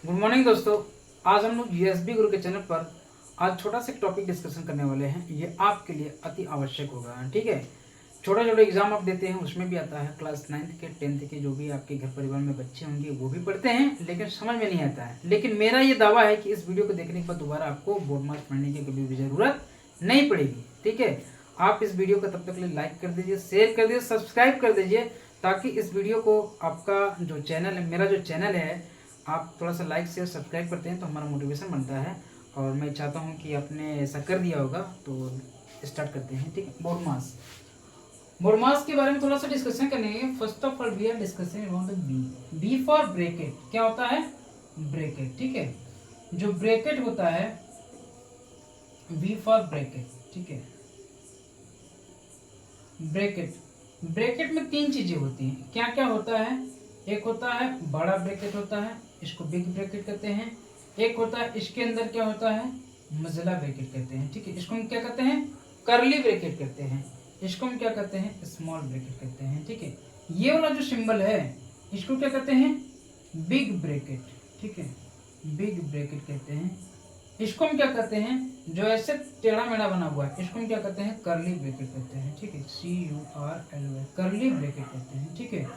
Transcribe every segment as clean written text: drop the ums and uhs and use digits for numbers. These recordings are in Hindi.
गुड मॉर्निंग दोस्तों। आज हम लोग यूएसबी गुरु के चैनल पर आज छोटा सा टॉपिक डिस्कशन करने वाले हैं। ये आपके लिए अति आवश्यक होगा, ठीक है। छोटा छोटा एग्जाम आप देते हैं उसमें भी आता है। क्लास 9th के 10th के जो भी आपके घर परिवार में बच्चे होंगे वो भी पढ़ते हैं, लेकिन समझ में नहीं आता है। लेकिन मेरा ये दावा है कि इस वीडियो को देखने के बाद दोबारा आपको बोर्ड मार्क्स पढ़ने की कभी भी जरूरत नहीं पड़ेगी, ठीक है। आप इस वीडियो को तब तक के लिए लाइक कर दीजिए, शेयर कर दीजिए, सब्सक्राइब कर दीजिए, ताकि इस वीडियो को आपका जो चैनल है, मेरा जो चैनल है, आप थोड़ा सा लाइक शेयर सब्सक्राइब करते हैं तो हमारा मोटिवेशन बनता है। और मैं चाहता हूं कि आपने ऐसा कर दिया होगा। तो स्टार्ट करते हैं, ठीक है। बोर्ड मास के बारे में थोड़ा सा डिस्कशन करेंगे। First of all we are discussing about the B for bracket. क्या होता है? ब्रैकेट, ठीक है। जो ब्रैकेट होता है, बी फॉर ब्रैकेट, ठीक है। ब्रैकेट में तीन चीजें होती हैं। क्या क्या होता है? एक होता है बड़ा ब्रैकेट होता है, इसको बिग ब्रैकेट कहते हैं। एक होता है इसके अंदर क्या होता है, मजला ब्रैकेट कहते हैं, ठीक है। इसको हम क्या कहते हैं? करली ब्रैकेट कहते हैं। इसको हम क्या कहते हैं? स्मॉल ब्रैकेट कहते हैं, ठीक है। ये वाला जो सिंबल है इसको क्या कहते हैं? बिग ब्रैकेट, ठीक है। बिग ब्रैकेट कहते हैं। इसको हम क्या कहते हैं? जो ऐसे टेढ़ा मेढ़ा बना हुआ है इसको हम क्या कहते हैं? करली ब्रैकेट कहते हैं, ठीक है। CURLY, करली ब्रैकेट कहते हैं, ठीक है।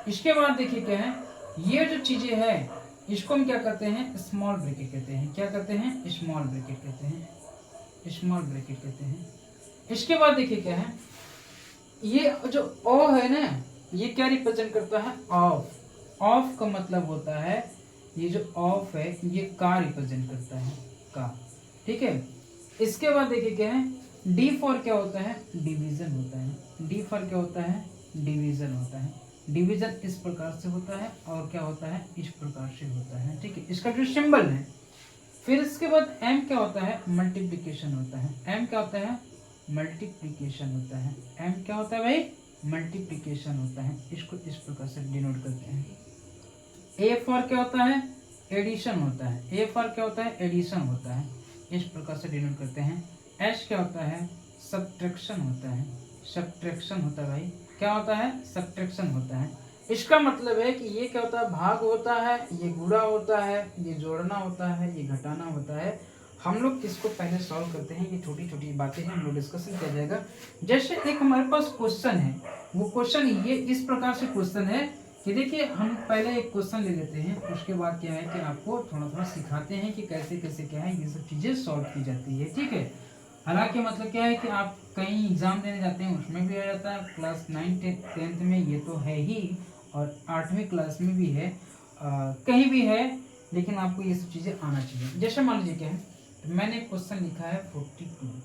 इसके बाद देखिए क्या है, ये जो चीजें है इसको हम क्या कहते हैं? स्मॉल ब्रैकेट कहते हैं। क्या कहते हैं? स्मॉल ब्रैकेट कहते हैं, स्मॉल ब्रैकेट कहते हैं। इसके बाद देखिए क्या है, ये जो ओ है ना, ये क्या रिप्रेजेंट करता है? ऑफ। ऑफ का मतलब होता है, ये जो ऑफ है ये का रिप्रेजेंट करता है, का, ठीक है। इसके बाद देखिए क्या है, डी फॉर क्या होता है? डिवीजन होता है। डी फॉर क्या होता है? डिवीजन होता है। डिवीजन इस प्रकार से होता है और क्या होता है? इस प्रकार से होता है, ठीक है। इसका जो सिंबल है। फिर इसके बाद एम क्या होता है? मल्टीप्लिकेशन होता है। एम क्या होता है? मल्टीप्लिकेशन होता है। एम क्या होता है भाई? मल्टीप्लिकेशन होता है। इसको इस प्रकार से डिनोट करते हैं। ए फॉर क्या होता है? एडिशन होता है। ए फॉर क्या होता है? एडिशन होता है। इस प्रकार से डिनोट करते हैं। एस क्या होता है? सब्ट्रैक्शन होता है। सब्ट्रैक्शन होता है भाई। क्या होता है? सब्ट्रैक्शन होता है। इसका मतलब है कि ये क्या होता है? भाग होता है, ये गुणा होता है, ये जोड़ना होता है, ये घटाना होता है। हम लोग इसको पहले सॉल्व करते हैं। ये छोटी छोटी बातें हैं, हम लोग डिस्कशन किया जाएगा। जैसे एक हमारे पास क्वेश्चन है, वो क्वेश्चन ये इस प्रकार से क्वेश्चन है कि देखिए, हम पहले एक क्वेश्चन ले लेते हैं, उसके बाद क्या है कि आपको थोड़ा थोड़ा सिखाते हैं कि कैसे कैसे क्या है ये सब चीज़ें सॉल्व की जाती है, ठीक है। हालांकि मतलब क्या है कि आप कहीं एग्जाम देने जाते हैं उसमें भी आ जाता है, क्लास 9th 10th में ये तो है ही, और 8वीं क्लास में भी है, कहीं भी है। लेकिन आपको ये सब चीज़ें आना चाहिए। जैसे मान लीजिए क्या है, तो मैंने क्वेश्चन लिखा है 42,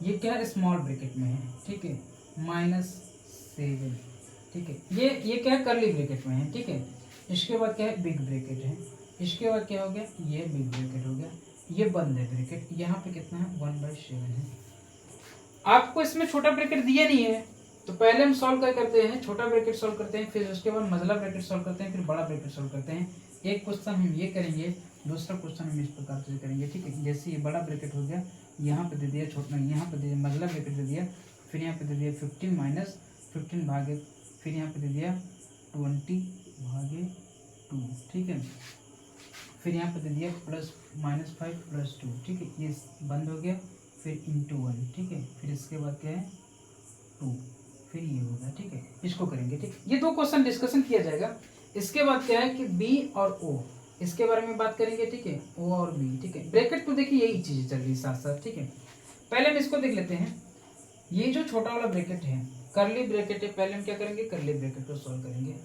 ये क्या है? स्मॉल ब्रैकेट में है, ठीक है। -7, ठीक है। ये क्या है? करली ब्रैकेट में है, ठीक है। इसके बाद क्या है? बिग ब्रैकेट है। इसके बाद क्या हो गया? ये बिग ब्रैकेट हो गया, ये बंद है ब्रैकेट। यहाँ पे कितना है? 1/7 है। आपको इसमें छोटा ब्रैकेट दिया नहीं है, तो पहले हम सॉल्व क्या करते हैं? छोटा ब्रैकेट सॉल्व करते हैं, फिर उसके बाद मजला ब्रैकेट सॉल्व करते हैं, फिर बड़ा ब्रैकेट सॉल्व करते हैं। एक क्वेश्चन हम ये करेंगे, दूसरा क्वेश्चन हम इस प्रकार से करेंगे, ठीक है। जैसे ये बड़ा ब्रैकेट हो गया, यहाँ पे दे दिया, छोटा यहाँ पे दे दिया, मजला ब्रैकेट दे दिया, फिर यहाँ पे दे दिया 15 - 15 भागे, फिर यहाँ पे दे दिया 20/2, ठीक है। फिर यहाँ पे दे दिया +-5 + 2, ठीक है। ये बंद हो गया, फिर इंटू 1, ठीक है। फिर इसके बाद क्या है? 2, फिर ये होगा, ठीक है। इसको करेंगे, ठीक। ये दो क्वेश्चन डिस्कशन किया जाएगा। इसके बाद क्या है कि बी और ओ, इसके बारे में बात करेंगे, ठीक है। ओ और बी, ठीक है। ब्रैकेट तो देखिए यही चीजें चल रही है साथ साथ, ठीक है। पहले हम इसको देख लेते हैं। ये जो छोटा वाला ब्रैकेट है, करली ब्रैकेट है, पहले हम क्या करेंगे? करली ब्रैकेट को सॉल्व करेंगे।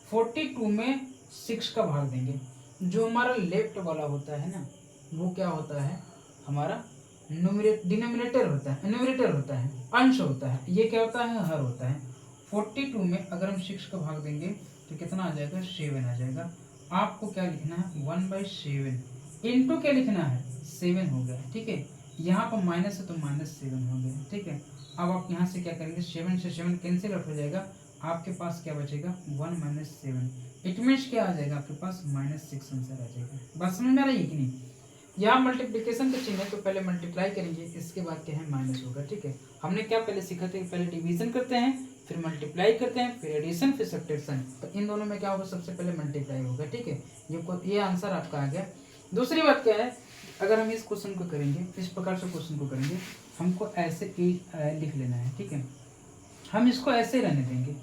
42 में 6 का भाग देंगे। जो हमारा लेफ्ट वाला होता है ना, वो क्या होता है? हमारा डिनोमिनेटर होता है, न्यूमरेटर होता है, अंश होता है। ये क्या होता है? हर होता है। 42 में अगर हम 6 का भाग देंगे तो कितना आ जाएगा? 7 आ जाएगा। आपको क्या लिखना है? 1/7 इंटू क्या लिखना है? 7 हो गया, ठीक है। यहाँ पर माइनस है तो -7 हो गया, ठीक है। अब आप यहाँ से क्या करेंगे? 7 से 7 कैंसिल आउट हो जाएगा। आपके पास क्या बचेगा? 1 - 7। इट मीन्स क्या आ जाएगा आपके पास? -6 आंसर आ जाएगा। बात समझ में आ रही है कि नहीं? यहाँ मल्टीप्लिकेशन का चिन्ह है तो पहले मल्टीप्लाई करेंगे, इसके बाद क्या है? माइनस होगा, ठीक है। हमने क्या पहले सीखा था? पहले डिवीजन करते हैं, फिर मल्टीप्लाई करते हैं, फिर एडिशन, फिर सब्ट्रैक्शन। तो इन दोनों में क्या होगा, सबसे पहले मल्टीप्लाई होगा, ठीक है। ये आंसर आपका आ गया। दूसरी बात क्या है, अगर हम इस क्वेश्चन को करेंगे, इस प्रकार से क्वेश्चन को करेंगे, हमको ऐसे ही लिख लेना है, ठीक है। हम इसको ऐसे ही रहने देंगे,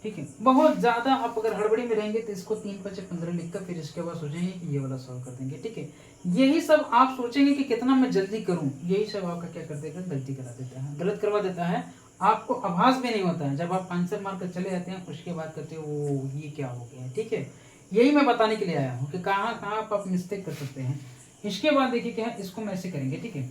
ठीक है। बहुत ज़्यादा आप अगर हड़बड़ी में रहेंगे तो इसको 3 × 5 = 15 लिखकर फिर इसके बाद सोचेंगे कि ये वाला सॉल्व कर देंगे, ठीक है। यही सब आप सोचेंगे कि कितना मैं जल्दी करूं, यही सब आपका क्या कर देगा, गलती करा देता है, गलत करवा देता है। आपको आभास भी नहीं होता है, जब आप आंसर मार कर चले जाते हैं उसके बाद कहते हो वो ये क्या हो गया, ठीक है। यही मैं बताने के लिए आया हूँ कि कहाँ कहाँ आप मिस्टेक कर सकते हैं। इसके बाद देखिए क्या है, इसको हम ऐसे करेंगे, ठीक है।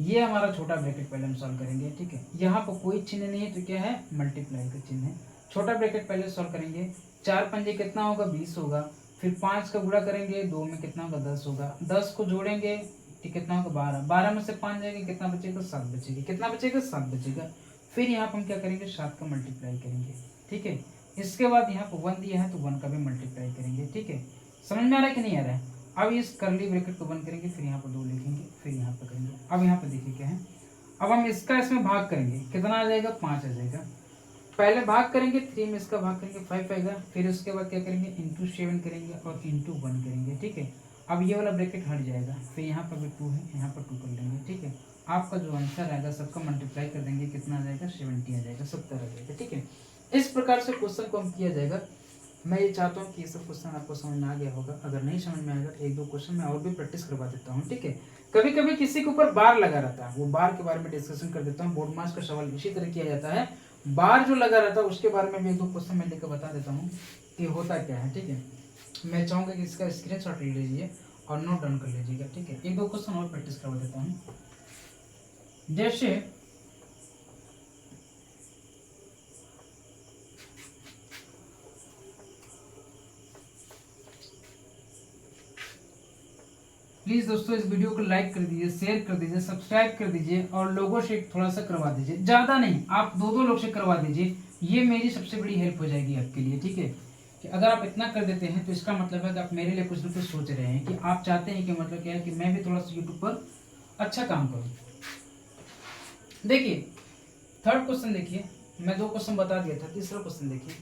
ये हमारा छोटा ब्रैकेट पहले हम सॉल्व करेंगे, ठीक है। यहाँ पर कोई चिन्ह नहीं है तो क्या है, मल्टीप्लाई का चिन्ह है। छोटा ब्रैकेट पहले सॉल्व करेंगे, 4 × 5 कितना होगा, 20 होगा। फिर 5 का गुणा करेंगे, 2 में कितना होगा, 10 होगा। 10 को जोड़ेंगे तो कितना होगा, 12। 12 में से 5 जाएगा, कितना बचेगा, 7 बचेगा। कितना बचेगा, 7 बचेगा। फिर यहाँ पर हम क्या करेंगे, 7 का मल्टीप्लाई करेंगे, ठीक है। इसके बाद यहाँ पर 1 दिया है तो 1 का भी मल्टीप्लाई करेंगे, ठीक है। समझ में आ रहा है कि नहीं आ रहा है। अब इस करली ब्रैकेट को बंद करेंगे, फिर यहाँ पर 2 लिखेंगे, फिर यहाँ पर करेंगे। अब यहाँ पर देखिए क्या है, अब हम इसका इसमें भाग करेंगे, कितना आ जाएगा, 5 आ जाएगा। पहले भाग करेंगे, 3 में इसका भाग करेंगे, 5 आएगा। फिर उसके बाद क्या करेंगे, × 7 करेंगे और × 1 करेंगे, ठीक है। अब ये वाला ब्रैकेट हट जाएगा, फिर यहाँ पर भी 2 है, यहाँ पर 2 कर लेंगे, ठीक है। आपका जो आंसर आएगा सबका मल्टीप्लाई कर देंगे, कितना आ जाएगा, 70 आ जाएगा, 70 आ जाएगा, ठीक है। इस प्रकार से क्वेश्चन को हम किया जाएगा। मैं ये चाहता हूँ कि ये सब क्वेश्चन आपको समझ में आ गया होगा। अगर नहीं समझ में आएगा तो 1-2 क्वेश्चन मैं और भी प्रैक्टिस करवा देता हूँ, ठीक है। कभी कभी किसी के ऊपर बार लगा रहता है, वो बार के बारे में डिस्कशन कर देता हूँ। बोर्ड मार्क्स का सवाल इसी तरह किया जाता है, बार जो लगा रहता है उसके बारे में भी 1-2 क्वेश्चन मैं लेकर बता देता हूँ कि होता क्या है, ठीक है। मैं चाहूँगा कि इसका स्क्रीनशॉट ले लीजिए और नोट डाउन कर लीजिएगा, ठीक है। 1-2 क्वेश्चन और प्रैक्टिस करवा देता हूँ। जैसे प्लीज़ दोस्तों इस वीडियो को लाइक कर दीजिए, शेयर कर दीजिए, सब्सक्राइब कर दीजिए और लोगों से थोड़ा सा करवा दीजिए, ज़्यादा नहीं, आप 2-2 लोग से करवा दीजिए। ये मेरी सबसे बड़ी हेल्प हो जाएगी आपके लिए, ठीक है। कि अगर आप इतना कर देते हैं तो इसका मतलब है कि आप मेरे लिए कुछ ना कुछ सोच रहे हैं, कि आप चाहते हैं कि मतलब क्या है कि मैं भी थोड़ा सा यूट्यूब पर अच्छा काम करूँ। देखिए थर्ड क्वेश्चन देखिए, मैं 2 क्वेश्चन बता दिया था। तीसरा क्वेश्चन देखिए,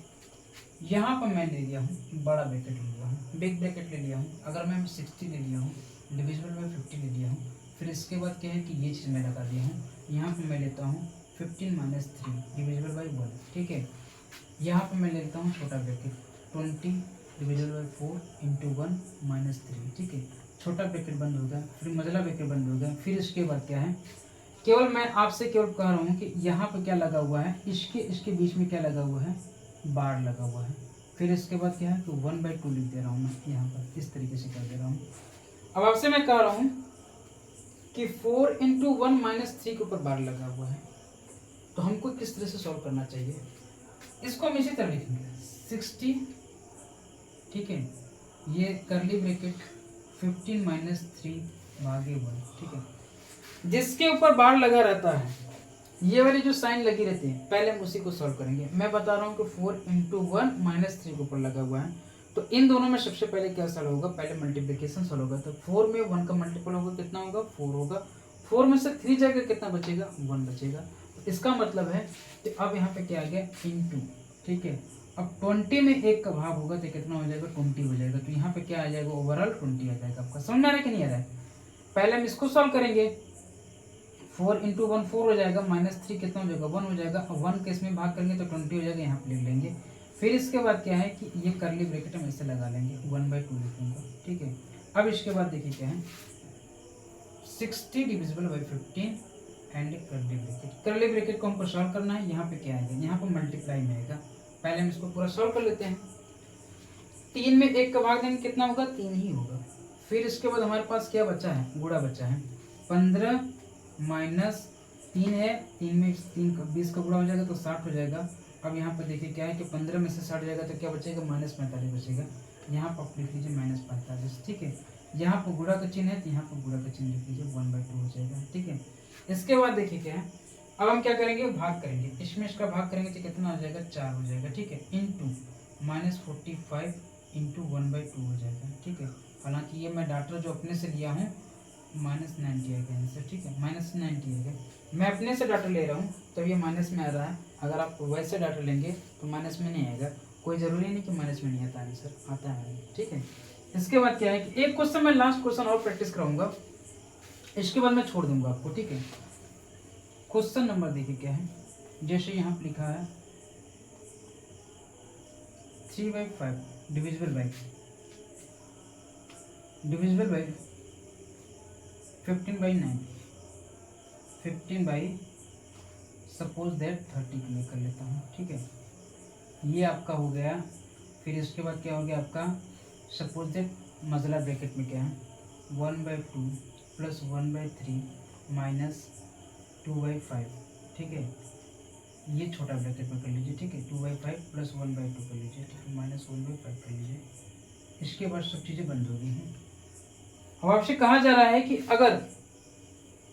यहाँ पर मैं ले लिया हूँ बड़ा ब्रैकेट ले लिया हूँ, बिग ब्रैकेट ले लिया हूँ। अगर मैं 60 ले लिया हूँ, डिविजिबल बाय 50 ले लिया हूँ। फिर इसके बाद क्या है कि ये चीज़ मैं लगा दिया हूँ। यहाँ पर मैं लेता हूँ 15 - 3 डिविजिबल बाय 1, ठीक है। यहाँ पर मैं लेता हूँ छोटा ब्रैकेट 20 डिविजिबल बाय 4 × 1 - 3, ठीक है। छोटा ब्रैकेट बंद हो गया, फिर मजला ब्रैकेट बंद हो गया। फिर इसके बाद क्या है, केवल मैं आपसे केवल कह रहा हूँ कि यहाँ पर क्या लगा हुआ है, इसके बीच में क्या लगा हुआ है, बार लगा हुआ है। फिर इसके बाद क्या है कि 1/2 लिख दे रहा हूँ मैं यहाँ पर, इस तरीके से कर दे रहा हूँ। अब आपसे मैं कह रहा हूँ कि 4 × 1 - 3 के ऊपर बार लगा हुआ है, तो हमको किस तरह से सॉल्व करना चाहिए। इसको हम इसी तरह लिखेंगे 60, ठीक है। ये करली ब्रैकेट 15 - 3 भागे 1, ठीक है। जिसके ऊपर बार लगा रहता है, ये वाली जो साइन लगी रहती है, पहले हम उसी को सॉल्व करेंगे। मैं बता रहा हूँ कि 4 × 1 - 3 के ऊपर लगा हुआ है, तो इन दोनों में सबसे पहले क्या सॉल्व होगा, पहले मल्टीप्लिकेशन सॉल्व होगा। तो 4 में 1 का मल्टीपल होगा, कितना होगा, 4 होगा। 4 में से 3 जाएगा, कितना बचेगा, 1 बचेगा। तो इसका मतलब है कि अब यहाँ पे क्या आ गया, इंटू, ठीक है। अब 20 में 1 का भाग होगा तो कितना हो जाएगा, 20 हो जाएगा। तो यहाँ पे क्या आ जाएगा, ओवरऑल 20 आ जाएगा। आपका समझ में आ रहा है कि नहीं आ रहा है। पहले हम इसको सॉल्व करेंगे, 4 × 1 4 हो जाएगा, -3 कितना हो जाएगा, 1 हो जाएगा। अब 1 के इसमें भाग करेंगे तो 20 हो जाएगा, यहाँ पे लिख लेंगे। फिर इसके बाद क्या है कि ये करली ब्रैकेट हम ऐसे लगा लेंगे, 1/2 लिखूंगा, ठीक है। अब इसके बाद देखिए क्या है, 60 डिविजिबल बाय 15 एंड करली ब्रैकेट। करली ब्रैकेट को हमको सॉल्व करना है। यहाँ पे क्या आएगा, यहाँ पे मल्टीप्लाई में आएगा। पहले हम इसको पूरा सॉल्व कर लेते हैं। 3 में 1 का भाग देंगे, कितना होगा, 3 ही होगा। फिर इसके बाद हमारे पास क्या बचा है, गुणा बचा है। 15 - 3 है, 3 में 3 का 20 का गुणा हो जाएगा तो 60 हो जाएगा। अब यहाँ पर देखिए क्या है कि 15 में से 60 जाएगा तो क्या बचेगा, -45 बचेगा। यहाँ पर आप लिख लीजिए -45, ठीक है। यहाँ पर गुणा का चिन्ह है तो यहाँ पर गुणा का चिन्ह लिख लीजिए, 1/2 हो जाएगा, ठीक है। इसके बाद देखिए क्या है, अब हम क्या करेंगे, भाग करेंगे। इसमें इसका भाग करेंगे तो कितना हो जाएगा, 4 हो जाएगा, ठीक है। इंटू -45 × 1/2 हो जाएगा, ठीक है। हालांकि ये मैं डाटा जो अपने से लिया हूँ -90 आएगा आंसर, ठीक है, -90 आएगा। मैं अपने से डाटा ले रहा हूँ तो ये माइनस में आ रहा है, अगर आप वैसे डाटा लेंगे तो माइनस में नहीं आएगा। कोई ज़रूरी नहीं कि माइनस में नहीं आता आंसर, आता है, ठीक है। इसके बाद क्या है कि एक क्वेश्चन मैं लास्ट क्वेश्चन और प्रैक्टिस कराऊंगा, इसके बाद मैं छोड़ दूंगा आपको, ठीक है। क्वेश्चन नंबर देखिए क्या है, जैसे यहाँ पर लिखा है 3/5 डिविजिबल बाई 15/9, 15 सपोज दैट 30 के लिए कर लेता हूँ, ठीक है। ये आपका हो गया। फिर इसके बाद क्या हो गया आपका, सपोज दैट मजला ब्रैकेट में क्या है 1/2 प्लस 1/3 माइनस 2/5, ठीक है। ये छोटा ब्रैकेट में कर लीजिए, ठीक है, 2/5 प्लस 1/2 कर लीजिए, ठीक है, माइनस 1/5 कर लीजिए। इसके बाद सब चीज़ें बंद हो गई हैं। अब आपसे कहा जा रहा है कि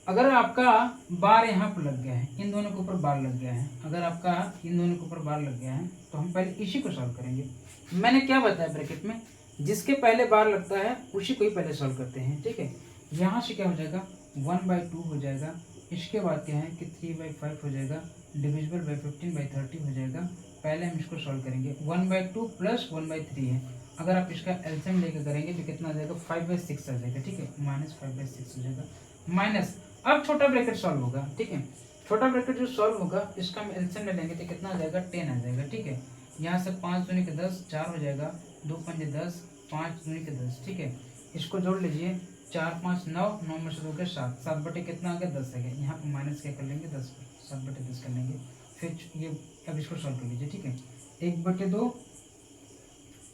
अगर आपका बार यहाँ पर लग गया है, इन दोनों के ऊपर बार लग गया है, अगर आपका इन दोनों के ऊपर बार लग गया है तो हम पहले इसी को सॉल्व करेंगे। मैंने क्या बताया ब्रैकेट में, जिसके पहले बार लगता है उसी को ही पहले सॉल्व करते हैं, ठीक है। यहाँ से क्या हो जाएगा 1/2 हो जाएगा। इसके बाद क्या है कि 3/5 हो जाएगा, डिविजिबल बाई 15/30 हो जाएगा। पहले हम इसको सॉल्व करेंगे, 1/2 प्लस 1/3 है, अगर आप इसका एलसीएम लेकर करेंगे तो कितना आ जाएगा 5/6 आ जाएगा, ठीक है, -5/6 हो जाएगा। माइनस अब छोटा ब्रैकेट सॉल्व होगा, ठीक है। छोटा ब्रैकेट जो सॉल्व होगा इसका हम एलसीएम ले लेंगे तो कितना आ जाएगा 10 आ जाएगा, ठीक है। यहाँ से 5 दूनी के 10, 4 हो जाएगा, 2 पंजे 10, 5 दूनी के 10, ठीक है। इसको जोड़ लीजिए, 4 5 9, 9 में से 2 के 7, 7 बटे कितना आ गया 10 आ गया। यहाँ पर माइनस क्या कर लेंगे 10, 7/10 कर लेंगे। फिर ये अब इसको सॉल्व कर लीजिए, ठीक है। 1/2,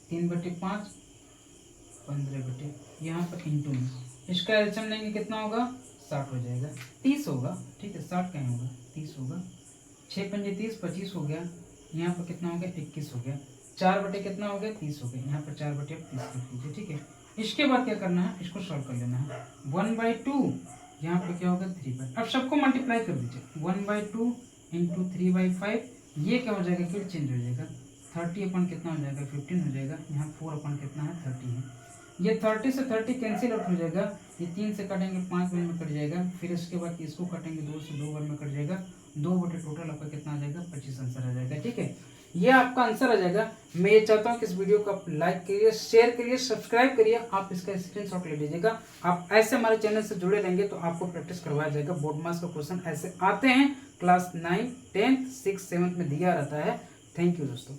3/5, 15 यहाँ पर इंटू में इसका एलसीएम लेंगे कितना होगा 60 हो जाएगा, 30 होगा, ठीक है, 60 कहीं होगा 30 होगा। 6 पंजे 30, 25 हो गया। यहाँ पर कितना हो गया 21 हो गया। 4 बटे कितना हो गया 30 हो गया। यहाँ पर 4 बटे 30 लिख लीजिए, ठीक है। इसके बाद क्या करना है, इसको सॉल्व कर लेना है। 1/2 यहाँ पर क्या होगा 3/, अब सबको मल्टीप्लाई कर दीजिए, 1/2 इंटू 3/5, ये क्या हो जाएगा फिर चेंज हो जाएगा, 30 अपन कितना हो जाएगा 15 हो जाएगा। यहाँ 4 अपन कितना है 30 है। ये 30 से 30 कैंसिल आउट हो जाएगा, ये 3 से कटेंगे 5 बार में कट जाएगा। फिर इसके बाद इसको कटेंगे 2 से 2 बार में कट जाएगा, 2 बटे टोटल आपका कितना आ जाएगा 25 आंसर आ जाएगा, ठीक है। ये आपका आंसर आ जाएगा। मैं ये चाहता हूँ कि इस वीडियो को आप लाइक करिए, शेयर करिए, सब्सक्राइब करिए। आप इसका स्क्रीनशॉट ले लीजिएगा। आप ऐसे हमारे चैनल से जुड़े रहेंगे तो आपको प्रैक्टिस करवाया जाएगा। बोर्ड मास का क्वेश्चन ऐसे आते हैं, क्लास 9, 10, 6, 7 में दिया रहता है। थैंक यू दोस्तों।